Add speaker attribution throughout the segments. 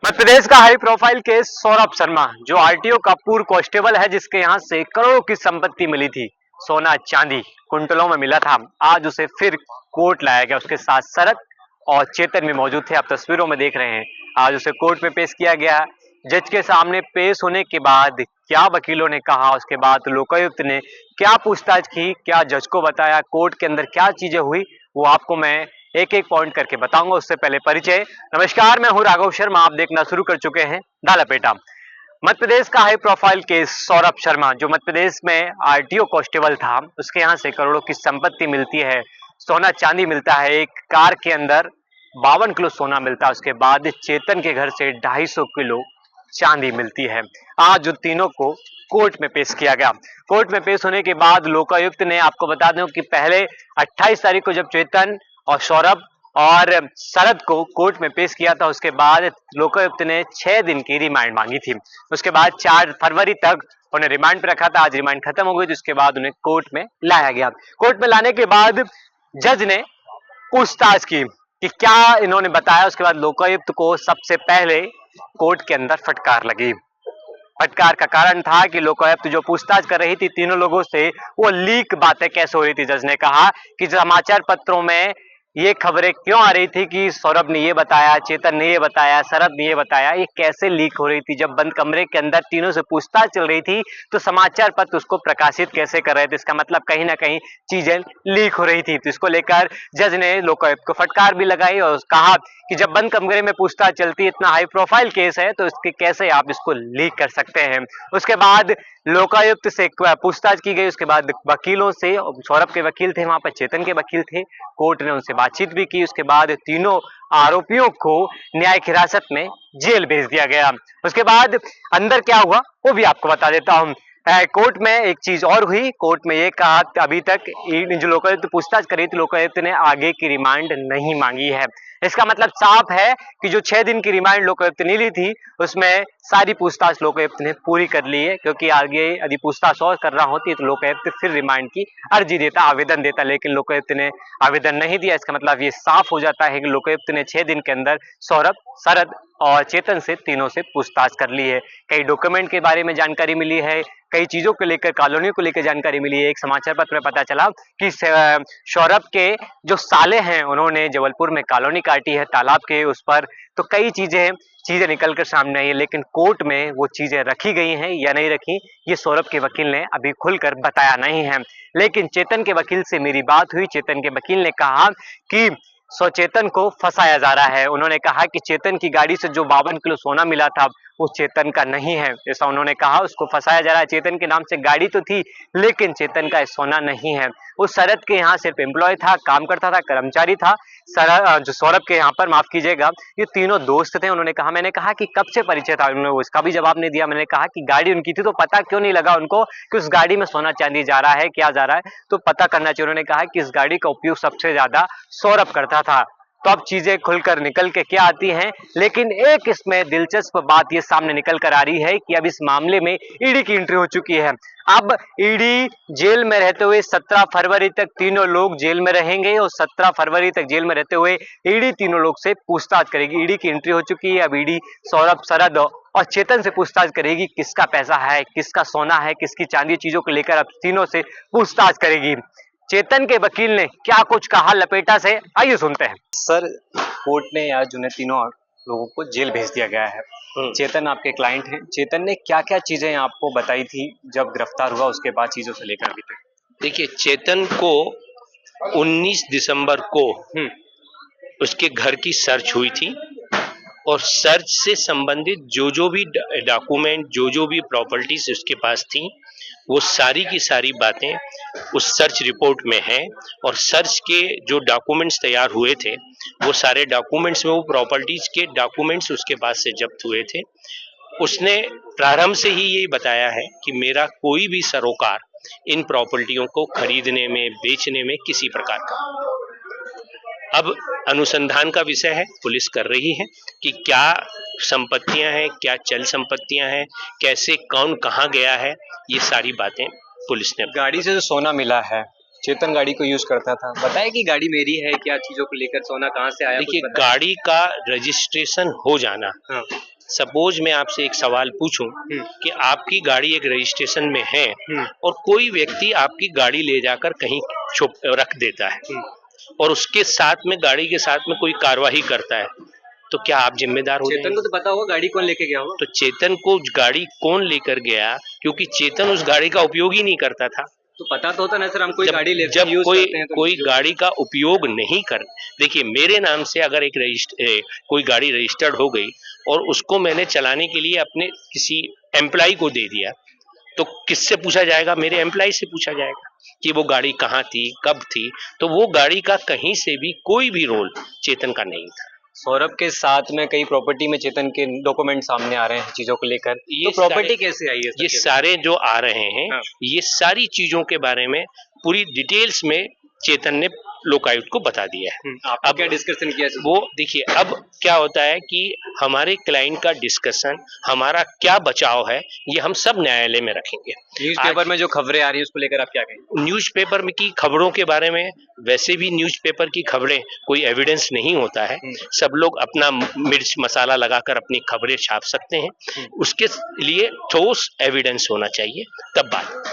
Speaker 1: मध्य प्रदेश का high profile case Saurabh Sharma जो RTO का पूर्व कांस्टेबल है, जिसके यहाँ से करोड़ों की संपत्ति मिली थी, सोना चांदी कुंटलों में मिला था। आज उसे फिर कोर्ट लाया गया। उसके साथ शरद और चेतन भी मौजूद थे, आप तस्वीरों में देख रहे हैं। आज उसे कोर्ट में पेश किया गया। जज के सामने पेश होने के बाद क्या वकीलों ने कहा, उसके बाद लोकायुक्त ने क्या पूछताछ की, क्या जज को बताया, कोर्ट के अंदर क्या चीजें हुई, वो आपको मैं एक एक पॉइंट करके बताऊंगा। उससे पहले परिचय। नमस्कार, मैं हूं राघव शर्मा, आप देखना शुरू कर चुके हैं द लपेटा। मध्य प्रदेश का high profile case Saurabh Sharma जो मध्य प्रदेश में आरटीओ कांस्टेबल था, उसके यहाँ से करोड़ों की संपत्ति मिलती है, सोना चांदी मिलता है। एक कार के अंदर 52 किलो सोना मिलता है। उसके बाद चेतन के घर से 250 किलो चांदी मिलती है। आज जो तीनों को कोर्ट में पेश किया गया। कोर्ट में पेश होने के बाद लोकायुक्त ने, आपको बता दें कि पहले 28 तारीख को जब चेतन और सौरभ और शरद को कोर्ट में पेश किया था, उसके बाद लोकायुक्त ने 6 दिन की रिमांड मांगी थी। उसके बाद 4 फरवरी तक उन्हें रिमांड पर रखा था। आज रिमांड खत्म हो गई थी, उसके बाद उन्हें कोर्ट में लाया गया। कोर्ट में लाने के बाद जज ने पूछताछ की कि क्या इन्होंने बताया। उसके बाद लोकायुक्त को सबसे पहले कोर्ट के अंदर फटकार लगी। फटकार का कारण था कि लोकायुक्त जो पूछताछ कर रही थी तीनों लोगों से, वो लीक बातें कैसे हो रही थी। जज ने कहा कि समाचार पत्रों में ये खबरें क्यों आ रही थी कि सौरभ ने ये बताया, चेतन ने ये बताया, शरद ने ये बताया, ये कैसे लीक हो रही थी। जब बंद कमरे के अंदर तीनों से पूछताछ चल रही थी तो समाचार पत्र उसको प्रकाशित कैसे कर रहे थे। इसका मतलब कहीं ना कहीं चीजें लीक हो रही थी। तो इसको लेकर जज ने लोकायुक्त को फटकार भी लगाई और कहा कि जब बंद कमरे में पूछताछ चलती है, इतना हाई प्रोफाइल केस है, तो इसके कैसे आप इसको लीक कर सकते हैं। उसके बाद लोकायुक्त से पूछताछ की गई। उसके बाद वकीलों से, सौरभ के वकील थे वहां पर, चेतन के वकील थे, कोर्ट ने उनसे बातचीत भी की। उसके बाद तीनों आरोपियों को न्यायिक हिरासत में जेल भेज दिया गया। उसके बाद अंदर क्या हुआ वो भी आपको बता देता हूं। कोर्ट में एक चीज और हुई। कोर्ट में ये कहा, अभी तक जो लोकायुक्त पूछताछ कर रही थी, लोकायुक्त ने आगे की रिमांड नहीं मांगी है। इसका मतलब साफ है कि जो 6 दिन की रिमांड लोकायुक्त ने ली थी, उसमें सारी पूछताछ लोकायुक्त ने पूरी कर ली है। क्योंकि आगे यदि पूछताछ और कर रहा होती तो लोकायुक्त फिर रिमांड की अर्जी देता, आवेदन देता, लेकिन लोकायुक्त ने आवेदन नहीं दिया। इसका मतलब ये साफ हो जाता है कि लोकायुक्त ने 6 दिन के अंदर सौरभ, शरद और चेतन से तीनों से पूछताछ कर ली है। कई डॉक्यूमेंट के बारे में जानकारी मिली है, कई चीजों को लेकर, कॉलोनियों को लेकर जानकारी मिली है। एक समाचार पत्र में पता चला कि सौरभ के जो साले हैं, उन्होंने जबलपुर में कॉलोनी काटी है तालाब के उस पर। तो कई चीजें निकल कर सामने आई है, लेकिन कोर्ट में वो चीजें रखी गई हैं या नहीं रखी, ये सौरभ के वकील ने अभी खुलकर बताया नहीं है। लेकिन चेतन के वकील से मेरी बात हुई। चेतन के वकील ने कहा कि चेतन को फंसाया जा रहा है। उन्होंने कहा कि चेतन की गाड़ी से जो 52 किलो सोना मिला था वो चेतन का नहीं है, ऐसा उन्होंने कहा। उसको फंसाया जा रहा है। चेतन के नाम से गाड़ी तो थी, लेकिन चेतन का सोना नहीं है। वो शरद के यहाँ सिर्फ एम्प्लॉय था, काम करता था, कर्मचारी था। जो सौरभ के यहाँ पर, माफ कीजिएगा, ये तीनों दोस्त थे। उन्होंने कहा, मैंने कहा कि कब से परिचय था, उन्होंने उसका भी जवाब नहीं दिया। मैंने कहा कि गाड़ी उनकी थी तो पता क्यों नहीं लगा उनको कि उस गाड़ी में सोना चांदी जा रहा है, क्या जा रहा है, तो पता करना चाहिए। उन्होंने कहा कि इस गाड़ी का उपयोग सबसे ज्यादा सौरभ करता था। तो अब चीजें खुलकर निकल के क्या आती हैं। लेकिन एक इसमें दिलचस्प बात ये सामने निकल कर आ रही है कि अब इस मामले में ईडी की एंट्री हो चुकी है। अब ईडी जेल में रहते हुए 17 फरवरी तक तीनों लोग जेल में रहेंगे और 17 फरवरी तक जेल में रहते हुए ईडी तीनों लोग से पूछताछ करेगी। ईडी की एंट्री हो चुकी है। अब ईडी सौरभ, शरद और चेतन से पूछताछ करेगी, किसका पैसा है, किसका सोना है, किसकी चांदी, चीजों को लेकर अब तीनों से पूछताछ करेगी। चेतन के वकील ने क्या कुछ कहा लपेटा से, आइए सुनते हैं। सर, कोर्ट ने आज उन्हें तीनों लोगों को जेल भेज दिया गया है। चेतन आपके क्लाइंट हैं। चेतन ने क्या क्या चीजें आपको बताई थी जब गिरफ्तार हुआ, उसके बाद चीजों से लेकर अभी तक?
Speaker 2: देखिए, चेतन को 19 दिसंबर को उसके घर की सर्च हुई थी और सर्च से संबंधित जो भी डॉक्यूमेंट, जो भी प्रॉपर्टीज उसके पास थी, वो सारी की सारी बातें उस सर्च रिपोर्ट में है। और सर्च के जो डॉक्यूमेंट्स तैयार हुए थे, वो सारे डॉक्यूमेंट्स में वो प्रॉपर्टीज के डॉक्यूमेंट्स उसके पास से जब्त हुए थे। उसने प्रारंभ से ही ये बताया है कि मेरा कोई भी सरोकार इन प्रॉपर्टियों को खरीदने में, बेचने में किसी प्रकार का। अब अनुसंधान का विषय है, पुलिस कर रही है कि क्या संपत्तियां हैं, क्या चल संपत्तियां हैं, कैसे कौन कहाँ गया है, ये सारी बातें पुलिस ने।
Speaker 1: गाड़ी से जो सोना मिला है, चेतन गाड़ी को यूज करता था, बताया कि गाड़ी मेरी है, क्या चीजों को लेकर, सोना कहाँ से आया?
Speaker 2: देखिए, गाड़ी का रजिस्ट्रेशन हो जाना सपोज मैं आपसे एक सवाल पूछूं कि आपकी गाड़ी एक रजिस्ट्रेशन में है और कोई व्यक्ति आपकी गाड़ी ले जाकर कहीं छुप रख देता है और उसके साथ में गाड़ी के साथ में कोई कार्रवाई करता है, तो क्या आप जिम्मेदार हो
Speaker 1: चेतन को तो पता होगा गाड़ी कौन लेके गया होगा।
Speaker 2: तो चेतन को गाड़ी कौन लेकर गया, क्योंकि चेतन उस गाड़ी का उपयोग ही नहीं करता था।
Speaker 1: तो पता तो होता ना सर, हम कोई गाड़ी लेते
Speaker 2: जब
Speaker 1: हैं, यूज
Speaker 2: कोई
Speaker 1: करते हैं तो
Speaker 2: कोई गाड़ी का उपयोग नहीं कर, देखिए मेरे नाम से अगर कोई गाड़ी रजिस्टर्ड हो गई और उसको मैंने चलाने के लिए अपने किसी एम्प्लॉय को दे दिया, तो किससे पूछा जाएगा? मेरे एम्प्लॉय से पूछा जाएगा कि वो गाड़ी कहाँ थी, कब थी। तो वो गाड़ी का कहीं से भी कोई भी रोल चेतन का नहीं था।
Speaker 1: सौरभ के साथ में कई प्रॉपर्टी में चेतन के डॉक्यूमेंट सामने आ रहे हैं चीजों को लेकर,
Speaker 2: ये
Speaker 1: तो प्रॉपर्टी
Speaker 2: सारे-
Speaker 1: कैसे आई है सर
Speaker 2: ये
Speaker 1: के
Speaker 2: सारे जो आ रहे हैं,
Speaker 1: हाँ।
Speaker 2: ये सारी चीजों के बारे में पूरी डिटेल्स में चेतन ने लोकायुक्त को बता दिया है।
Speaker 1: आपने
Speaker 2: अब
Speaker 1: क्या डिस्कशन किया सर?
Speaker 2: वो देखिए, अब क्या होता है कि हमारे क्लाइंट का डिस्कशन, हमारा क्या बचाव है, ये हम सब न्यायालय में रखेंगे।
Speaker 1: न्यूज़पेपर में जो खबरें आ रही हैं उसको लेकर आप क्या कहेंगे?
Speaker 2: न्यूज़पेपर में की खबरों के बारे में, वैसे भी न्यूज़पेपर की खबरें कोई एविडेंस नहीं होता है, सब लोग अपना मिर्च मसाला लगाकर अपनी खबरें छाप सकते हैं। उसके लिए ठोस एविडेंस होना चाहिए, तब बात।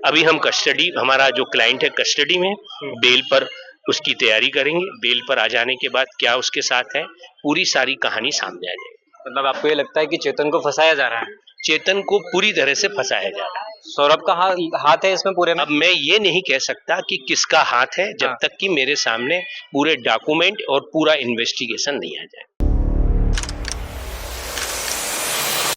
Speaker 2: अभी हम कस्टडी, हमारा जो क्लाइंट है कस्टडी में, बेल पर उसकी तैयारी करेंगे। बेल पर आ जाने के बाद क्या उसके साथ है, पूरी सारी कहानी सामने आ जाएगी।
Speaker 1: मतलब आपको ये लगता है कि चेतन को फंसाया जा रहा है?
Speaker 2: चेतन को पूरी तरह से फंसाया जा रहा है।
Speaker 1: सौरभ का हाथ है इसमें पूरे में?
Speaker 2: अब मैं ये नहीं कह सकता कि किसका हाथ है, जब
Speaker 1: हाँ।
Speaker 2: तक कि मेरे सामने पूरे डॉक्यूमेंट और पूरा इन्वेस्टिगेशन नहीं आ जाए।